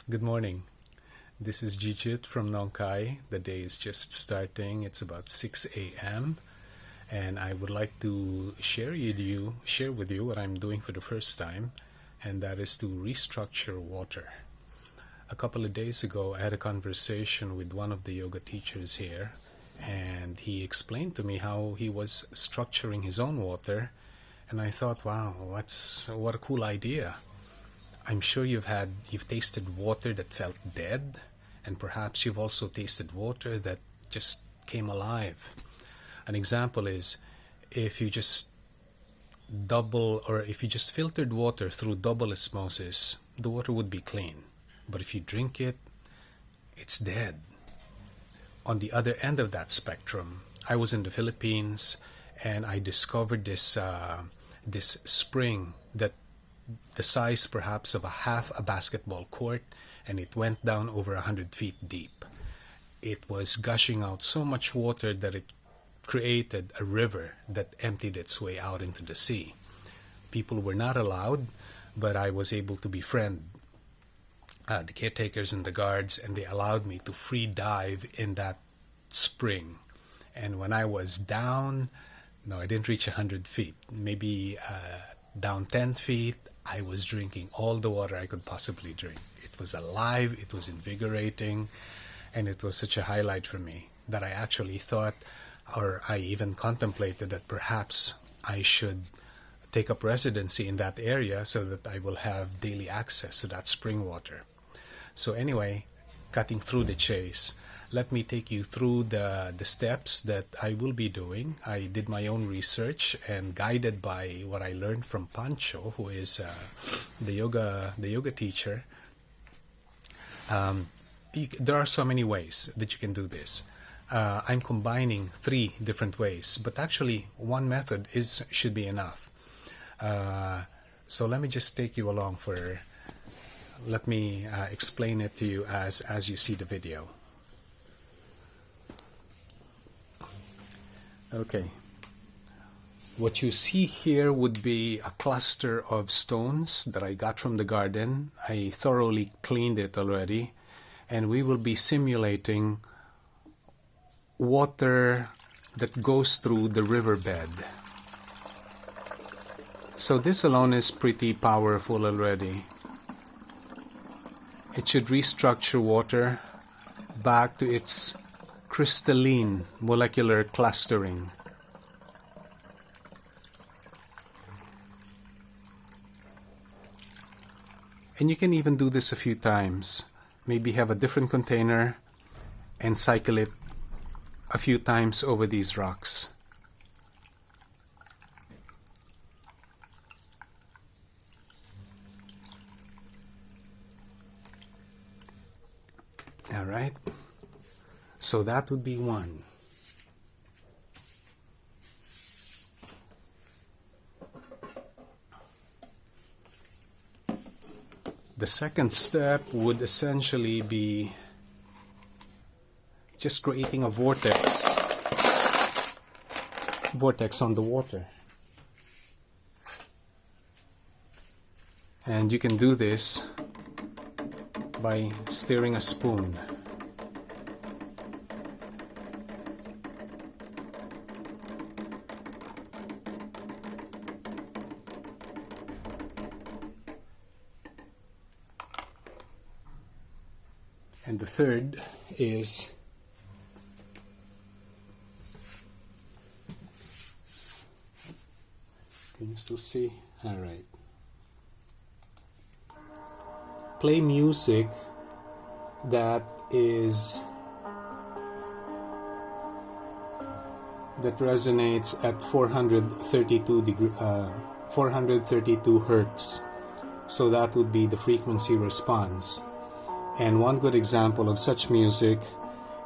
Good morning. This is Jijit from Nong Khai. The day is just starting. It's about 6 a.m. and I would like to share with you what I'm doing for the first time, and that is to restructure water. A couple of days ago, I had a conversation with one of the yoga teachers here, and he explained to me how he was structuring his own water, and I thought, wow, what a cool idea. I'm sure you've tasted water that felt dead, and perhaps you've also tasted water that just came alive. An example is if you just filtered water through double osmosis, the water would be clean. But if you drink it, it's dead. On the other end of that spectrum, I was in the Philippines and I discovered this spring that the size perhaps of half a basketball court, and it went down over 100 feet deep. It was gushing out so much water that it created a river that emptied its way out into the sea. People were not allowed, but I was able to befriend the caretakers and the guards, and they allowed me to free dive in that spring. And when I was down, no, I didn't reach 100 feet, maybe down 10 feet, I was drinking all the water I could possibly drink. It was alive, it was invigorating, and it was such a highlight for me that I actually thought, or I even contemplated that perhaps I should take up residency in that area so that I will have daily access to that spring water. So anyway, cutting through the chase, let me take you through the steps that I will be doing. I did my own research, and guided by what I learned from Pancho, who is the yoga teacher. There are so many ways that you can do this. I'm combining 3 different ways, but actually one method should be enough. So let me just take you along let me explain it to you as you see the video. Okay, what you see here would be a cluster of stones that I got from the garden. I thoroughly cleaned it already, and we will be simulating water that goes through the riverbed. So this alone is pretty powerful already. It should restructure water back to its crystalline molecular clustering. And you can even do this a few times. Maybe have a different container and cycle it a few times over these rocks. All right. So that would be one. The second step would essentially be just creating a vortex on the water. And you can do this by stirring a spoon. And the third is can you still see? All right. Play music that resonates at 432 hertz. So that would be the frequency response. And one good example of such music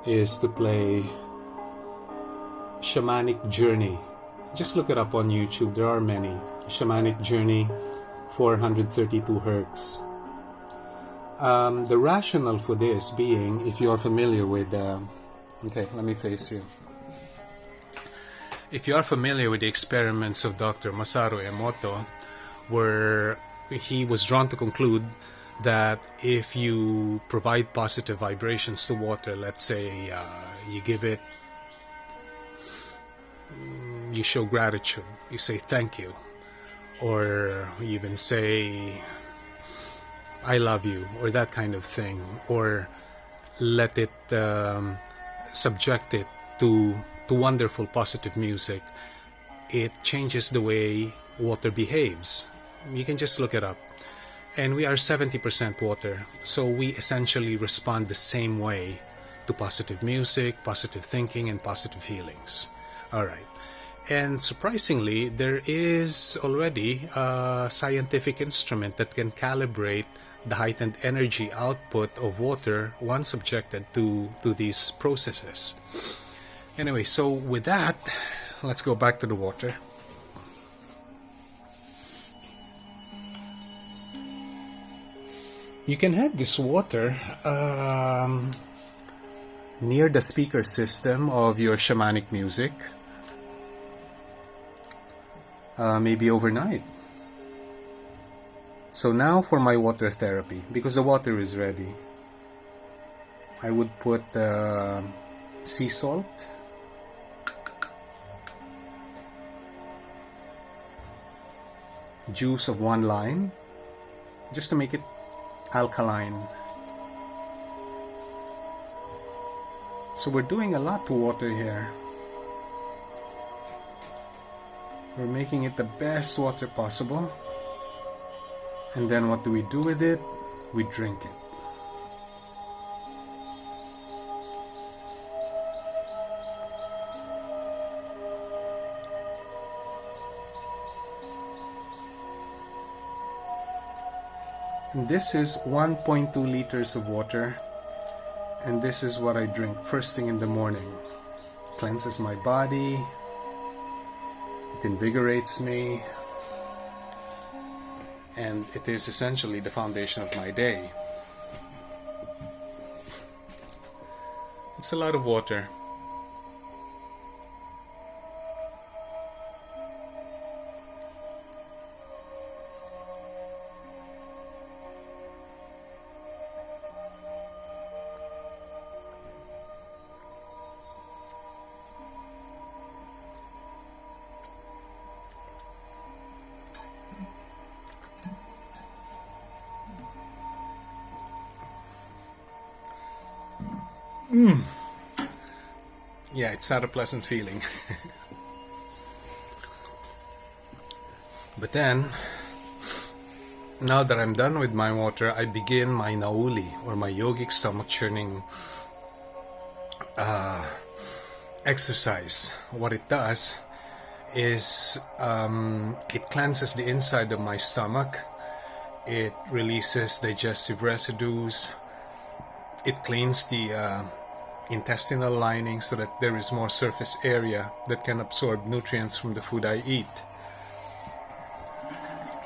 is to play Shamanic Journey. Just look it up on YouTube. There are many. Shamanic Journey, 432 hertz. The rationale for this being, if you are familiar with... okay, let me face you. If you are familiar with the experiments of Dr. Masaru Emoto, where he was drawn to conclude that if you provide positive vibrations to water, let's say you give it, you show gratitude, you say thank you, or you even say I love you, or that kind of thing, or let it subject it to wonderful positive music, it changes the way water behaves. You can just look it up. And we are 70% water, so we essentially respond the same way to positive music, positive thinking, and positive feelings. Alright. And surprisingly, there is already a scientific instrument that can calibrate the heightened energy output of water once subjected to these processes. Anyway, so with that, let's go back to the water. You can have this water near the speaker system of your shamanic music, maybe overnight. So now for my water therapy, because the water is ready, I would put sea salt, juice of 1 lime, just to make it alkaline. So we're doing a lot to water here. We're making it the best water possible. And then what do we do with it? We drink it. And this is 1.2 liters of water, and this is what I drink first thing in the morning. Cleanses my body, it invigorates me, and it is essentially the foundation of my day. It's a lot of water. Yeah, it's not a pleasant feeling. But then, now that I'm done with my water, I begin my Nauli, or my Yogic stomach churning exercise. What it does is it cleanses the inside of my stomach. It releases digestive residues. It cleans the intestinal lining so that there is more surface area that can absorb nutrients from the food I eat.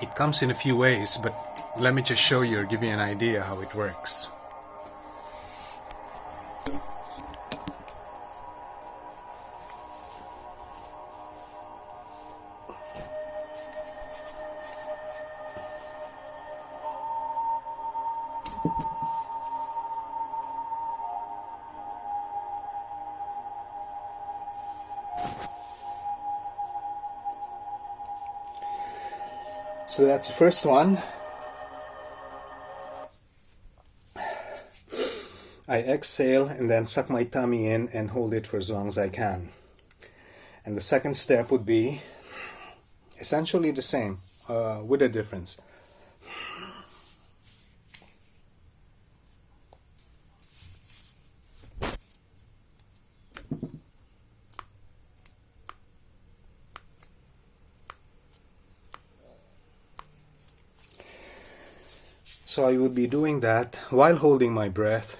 It comes in a few ways, but let me just show you or give you an idea how it works. So that's the first one. I exhale and then suck my tummy in and hold it for as long as I can. And the second step would be essentially the same, with a difference. So I would be doing that while holding my breath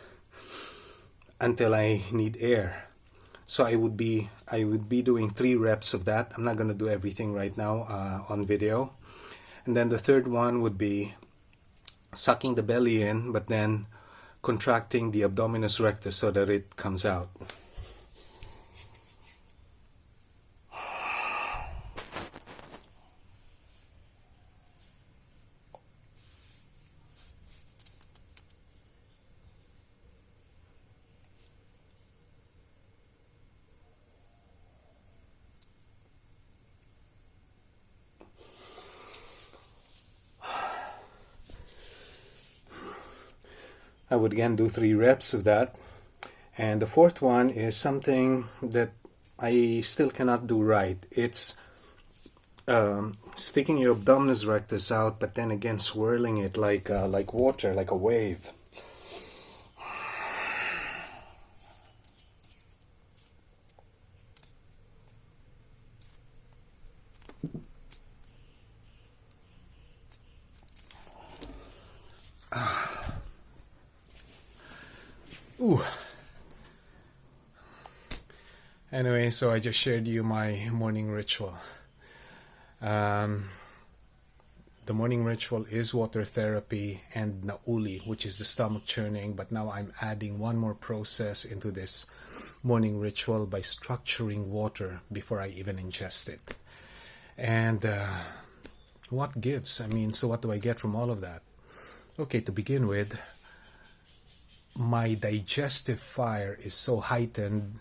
until I need air. So I would be doing 3 reps of that. I'm not going to do everything right now on video. And then the third one would be sucking the belly in, but then contracting the abdominis rectus so that it comes out. I would again do 3 reps of that. And the fourth one is something that I still cannot do right. It's sticking your abdominis rectus out, but then again swirling it like water, like a wave. Ooh. Anyway, so I just shared you my morning ritual. The morning ritual is water therapy and Nauli, which is the stomach churning, but now I'm adding one more process into this morning ritual by structuring water before I even ingest it. And what gives? I mean, so what do I get from all of that? Okay, to begin with, my digestive fire is so heightened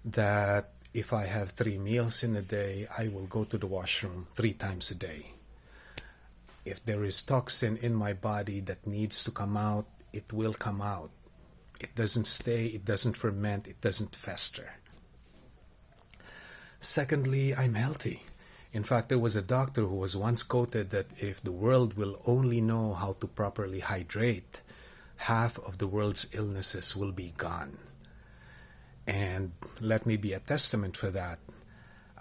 that if I have 3 meals in a day, I will go to the washroom 3 times a day. If there is toxin in my body that needs to come out, it will come out. It doesn't stay, it doesn't ferment, it doesn't fester. Secondly, I'm healthy. In fact, there was a doctor who was once quoted that if the world will only know how to properly hydrate, half of the world's illnesses will be gone. And let me be a testament for that.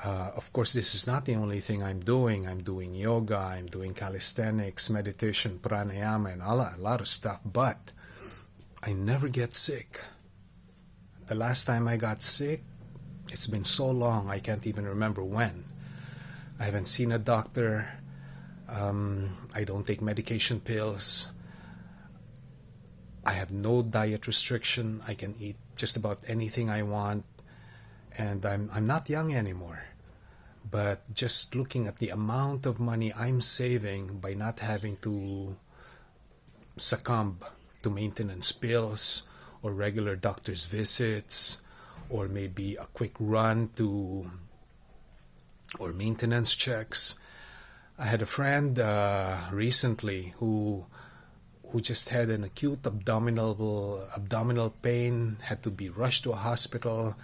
Of course, this is not the only thing I'm doing. I'm doing yoga, I'm doing calisthenics, meditation, pranayama, and a lot of stuff, but I never get sick. The last time I got sick, it's been so long, I can't even remember when. I haven't seen a doctor. I don't take medication pills. I have no diet restriction. I can eat just about anything I want. And I'm not young anymore. But just looking at the amount of money I'm saving by not having to succumb to maintenance bills or regular doctor's visits or maybe a quick run to or maintenance checks. I had a friend recently who just had an acute abdominal pain, had to be rushed to a hospital,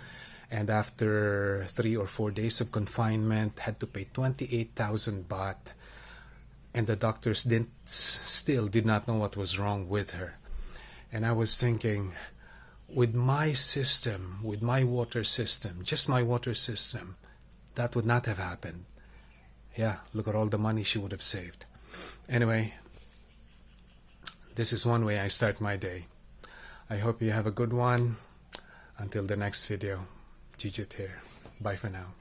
and after 3 or 4 days of confinement had to pay 28,000 baht, and the doctors still did not know what was wrong with her. And I was thinking, with my system, with my water system, just my water system, that would not have happened. Yeah, look at all the money she would have saved. Anyway, this is one way I start my day. I hope you have a good one. Until the next video, Jijit here. Bye for now.